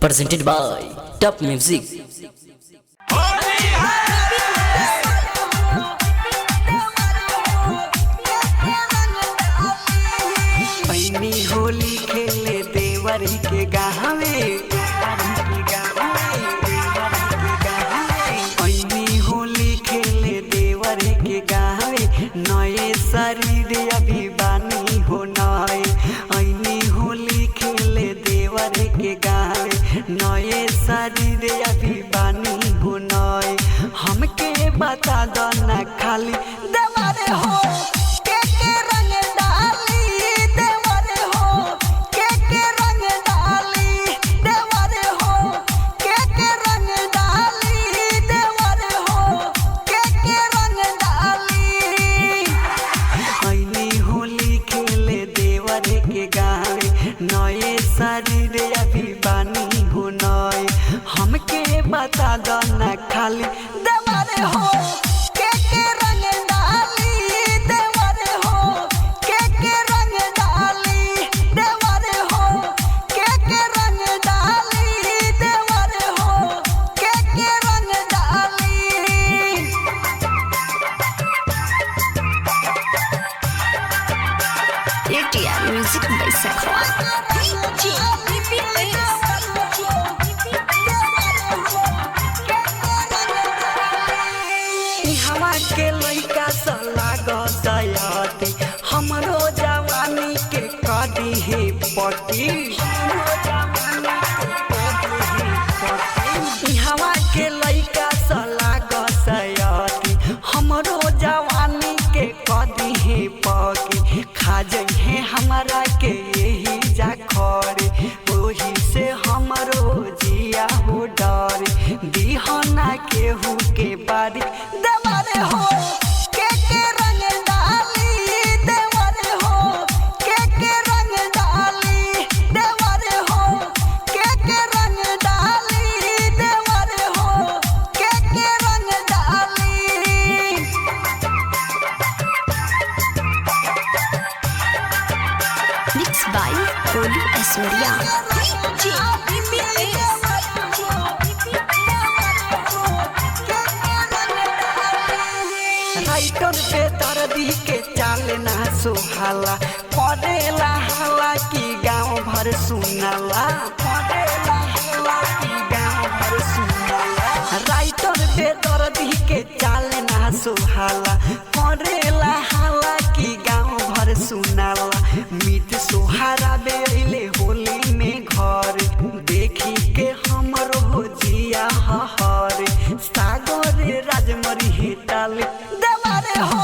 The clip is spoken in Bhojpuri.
presented by Top Music. Holi खेले देवर के गावे होली खेले देवर के गावे नए शरीर अभी बानी हो नए होली खेले देवर के गावे नए शरीर अभी बानी हो नए हमके बता दो ना खाली देवर हो नए शरीर अभी बानी हो नए हमके बता दो ना खाली देवर हो के रंग डाली देवर हो के रंग डाली देवर हो के रंग डाली देवर हो के रंग डाली ATR Music by Sakwa. हवा के लइका सला गसयाती हमरो जवानी के कदी है पटी हवा के लइका सला गसयाती हमरो जवानी के कदी है पकी खा जइहे हमरा के यही जा खरे ओही से हमरो जिया हो डर दीहना केहू के बारी देवर हो के रंग डाली देवर हो के रंग डाली देवर हो के रंग डाली देवर हो के रंग डाली Mixed by Kolu Asoria. Writer पे दर्दी के चाले ना सुहाला पड़ेला हाला की गाँव भर सुनाला पड़ेला हाला की गाँव भर सुनाला राइटर पे दर्दी के चाले ना सुहाला पड़ेला हाला की गाँव भर सुनाला मीत सुहारा बेले होली में घर देखी के हमरो हो जिया हरे सागर राजमरी हेटाल देवर हो